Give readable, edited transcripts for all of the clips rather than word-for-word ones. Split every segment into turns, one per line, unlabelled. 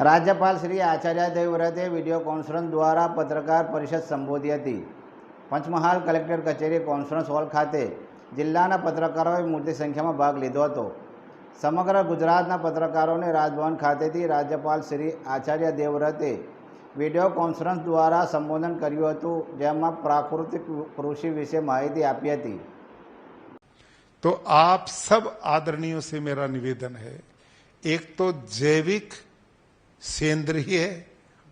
રાજ્યપાલ શ્રી આચાર્ય દેવવ્રતે video conference દ્વારા પત્રકાર પરિષદ સંબોધી હતી. પંચમહાલ કલેક્ટર કચેરી કોન્ફરન્સ હોલ ખાતે જિલ્લાના પત્રકારોએ મોટી સંખ્યામાં ભાગ લીધો હતો. સમગ્ર ગુજરાતના પત્રકારોને રાજભવન ખાતેથી રાજ્યપાલ શ્રી આચાર્ય દેવવ્રતે વિડીયો કોન્ફરન્સ દ્વારા સંબોધન કર્યું હતું, જેમાં પ્રાકૃતિક કૃષિ વિશે માહિતી આપી હતી.
तो आप सब आदरणीयों से मेरा निवेदन है, एक तो जैविक सेंद्रीय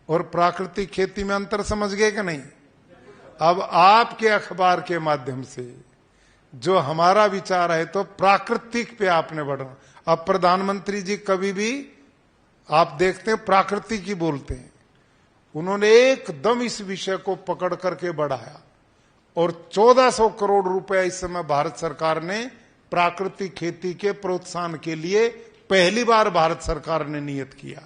और प्राकृतिक खेती में अंतर समझ गए कि नहीं. अब आपके अखबार के माध्यम से जो हमारा विचार है तो प्राकृतिक पे आपने बढ़ना. अब प्रधानमंत्री जी कभी भी आप देखते हैं प्राकृतिक ही बोलते हैं. उन्होंने एकदम इस विषय को पकड़ करके बढ़ाया और 1400 करोड़ रुपए इस समय भारत सरकार ने प्राकृतिक खेती के प्रोत्साहन के लिए पहली बार भारत सरकार ने नियत किया.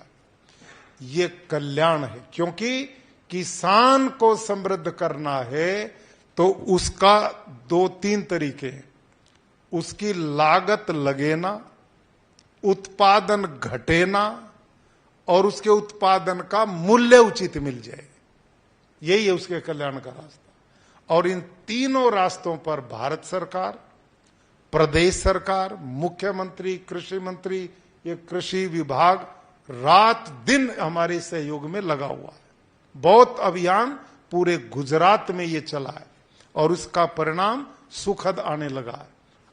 ये कल्याण है, क्योंकि किसान को समृद्ध करना है तो उसका 2-3 तरीके हैं. उसकी लागत लगे ना, उत्पादन घटे ना और उसके उत्पादन का मूल्य उचित मिल जाए. यही है उसके कल्याण का रास्ता. और इन तीनों रास्तों पर भारत सरकार, प्रदेश सरकार, मुख्यमंत्री, कृषि मंत्री, ये कृषि विभाग रात दिन हमारे सहयोग में लगा हुआ है. बहुत अभियान पूरे गुजरात में ये चला है और उसका परिणाम सुखद आने लगा है.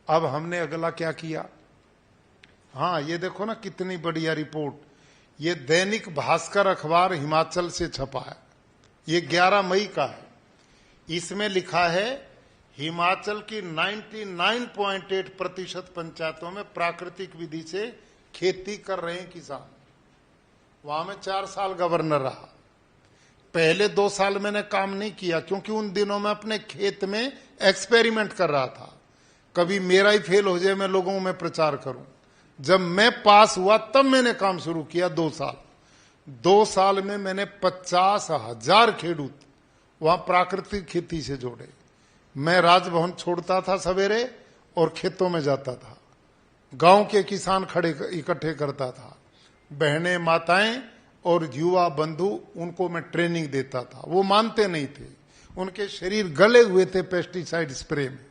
अब हमने अगला क्या किया? हाँ, ये देखो ना कितनी बढ़िया रिपोर्ट. ये दैनिक भास्कर अखबार हिमाचल से छपा है. ये 11 मई का है. इसमें लिखा है हिमाचल की 99.8% पंचायतों में प्राकृतिक विधि से खेती कर रहे हैं किसान. वहां में 4 साल गवर्नर रहा. पहले 2 साल मैंने काम नहीं किया क्योंकि उन दिनों में अपने खेत में एक्सपेरिमेंट कर रहा था. कभी मेरा ही फेल हो जाए, मैं लोगों में प्रचार करूं. जब मैं पास हुआ तब मैंने काम शुरू किया. 2 साल में मैंने 50,000 खेडूत वहां प्राकृतिक खेती से जोड़े. मैं राजभवन छोड़ता था सवेरे और खेतों में जाता था. गांव के किसान खड़े इकट्ठे करता था, बहनें, माताएं और युवा बंधु, उनको मैं ट्रेनिंग देता था. वो मानते नहीं थे, उनके शरीर गले हुए थे पेस्टिसाइड स्प्रे में.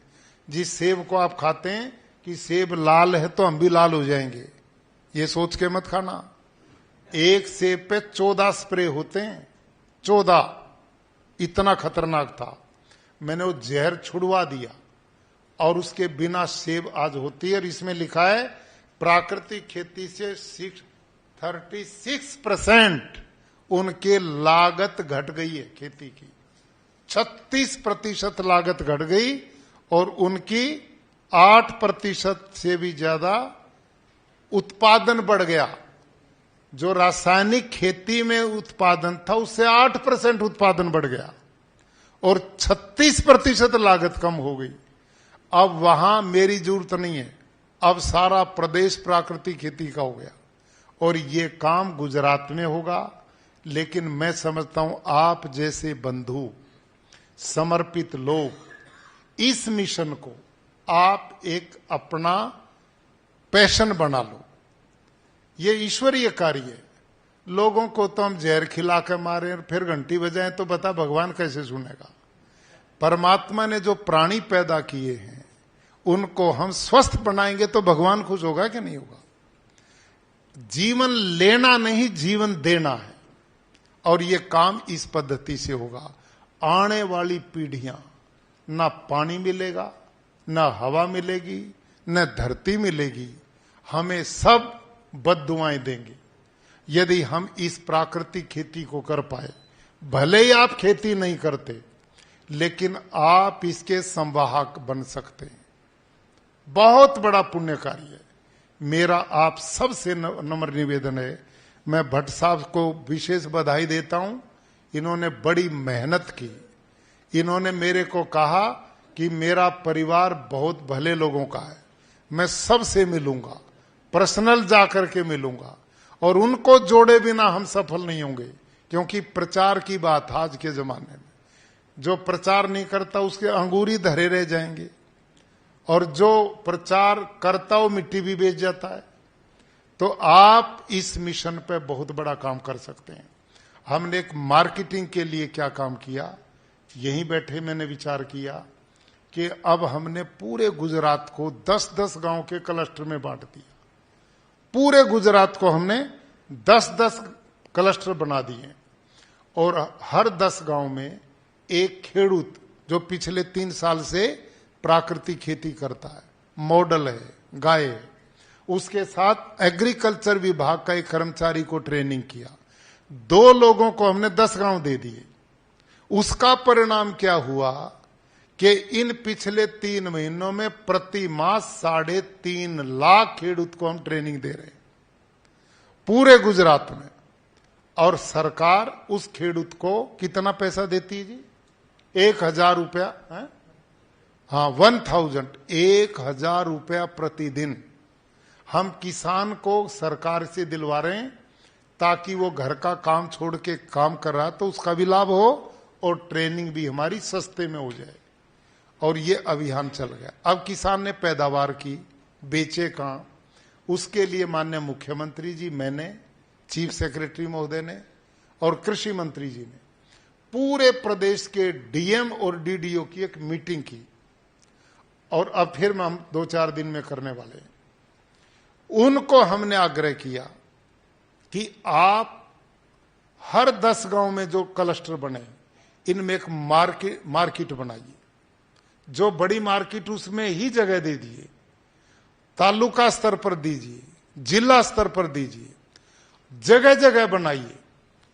जिस सेब को आप खाते हैं कि सेब लाल है तो हम भी लाल हो जाएंगे, ये सोच के मत खाना. एक सेब पे 14 स्प्रे होते हैं. 14, इतना खतरनाक था. मैंने वो जहर छुड़वा दिया और उसके बिना सेब आज होती है. और इसमें लिखा है प्राकृतिक खेती से 36% उनके लागत घट गई है. खेती की 36% लागत घट गई और उनकी 8% से भी ज्यादा उत्पादन बढ़ गया. जो रासायनिक खेती में उत्पादन था उससे 8% उत्पादन बढ़ गया और 36% लागत कम हो गई. अब वहां मेरी जरूरत नहीं है. अब सारा प्रदेश प्राकृतिक खेती का हो गया और ये काम गुजरात में होगा. लेकिन मैं समझता हूं आप जैसे बंधु, समर्पित लोग इस मिशन को आप एक अपना पैशन बना लो. ये ईश्वरीय कार्य है. लोगों को तो हम जहर खिला के मारे और फिर घंटी बजाएं तो बता भगवान कैसे सुनेगा. परमात्मा ने जो प्राणी पैदा किए हैं उनको हम स्वस्थ बनाएंगे तो भगवान खुश होगा कि नहीं होगा. जीवन लेना नहीं, जीवन देना है. और ये काम इस पद्धति से होगा. आने वाली पीढ़ियां ना पानी मिलेगा, ना हवा मिलेगी, न धरती मिलेगी. हमें सब बद्दुआएं देंगे यदि हम इस प्राकृतिक खेती को कर पाए. भले ही आप खेती नहीं करते, लेकिन आप इसके संवाहक बन सकते हैं. बहुत बड़ा पुण्य कार्य है. मेरा आप सबसे नम्र निवेदन है. मैं भट्ट साहब को विशेष बधाई देता हूं. इन्होंने बड़ी मेहनत की. इन्होंने मेरे को कहा कि मेरा परिवार बहुत भले लोगों का है, मैं सबसे मिलूंगा, पर्सनल जाकर के मिलूंगा. और उनको जोड़े बिना हम सफल नहीं होंगे, क्योंकि प्रचार की बात आज के जमाने में जो प्रचार नहीं करता उसके अंगूर ही धरे रह जाएंगे और जो प्रचार करता वो मिट्टी भी बेच जाता है. तो आप इस मिशन पे बहुत बड़ा काम कर सकते हैं। हमने एक मार्केटिंग के लिए क्या काम किया, यहीं बैठे मैंने विचार किया कि अब हमने पूरे गुजरात को 10-10 गांव के क्लस्टर में बांट दिया। पूरे गुजरात को हमने 10-10 क्लस्टर बना दिए और हर 10 गांव में एक खेडूत जो पिछले 3 साल से प्राकृतिक खेती करता है, मॉडल है, गाय है, उसके साथ एग्रीकल्चर विभाग का एक कर्मचारी को ट्रेनिंग किया। 2 लोगों को हमने 10 गांव दे दिए। उसका परिणाम क्या हुआ कि इन पिछले 3 महीनों में प्रति मास 3.5 लाख खेडूत को हम ट्रेनिंग दे रहे हैं पूरे गुजरात में। और सरकार उस खेडूत को कितना पैसा देती है जी? 1,000 रुपया, हाँ 1,000 रुपया प्रतिदिन हम किसान को सरकार से दिलवा रहे हैं, ताकि वो घर का काम छोड़ के काम कर रहा है तो उसका भी लाभ हो और ट्रेनिंग भी हमारी सस्ते में हो जाए। और ये अभियान चल गया। अब किसान ने पैदावार की, बेचे कहाँ, उसके लिए माननीय मुख्यमंत्री जी, मैंने, चीफ सेक्रेटरी महोदय ने और कृषि मंत्री जी ने पूरे प्रदेश के डीएम और डीडीओ की एक मीटिंग की। और अब फिर हम 2-4 दिन में करने वाले हैं। उनको हमने आग्रह किया कि आप हर 10 गांव में जो क्लस्टर बने, इनमें एक मार्केट बनाइए। जो बड़ी मार्केट उसमें ही जगह दे दिए, तालुका स्तर पर दीजिए, जिला स्तर पर दीजिए, जगह जगह बनाइए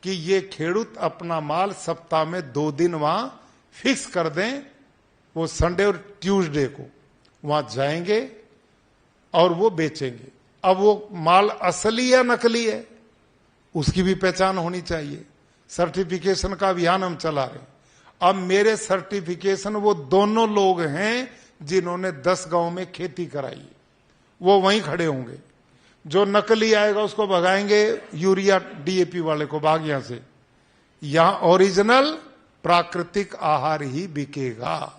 कि ये खेडूत अपना माल सप्ताह में 2 दिन वहां फिक्स कर दें। वो संडे और ट्यूसडे को वहां जाएंगे और वो बेचेंगे। अब वो माल असली या नकली है उसकी भी पहचान होनी चाहिए। सर्टिफिकेशन का अभियान हम चला रहे हैं। अब मेरे सर्टिफिकेशन वो दोनों लोग हैं जिन्होंने 10 गांव में खेती कराई, वो वहीं खड़े होंगे। जो नकली आएगा उसको भगाएंगे, यूरिया डीएपी वाले को भाग यहां से। यहां ओरिजिनल प्राकृतिक आहार ही बिकेगा।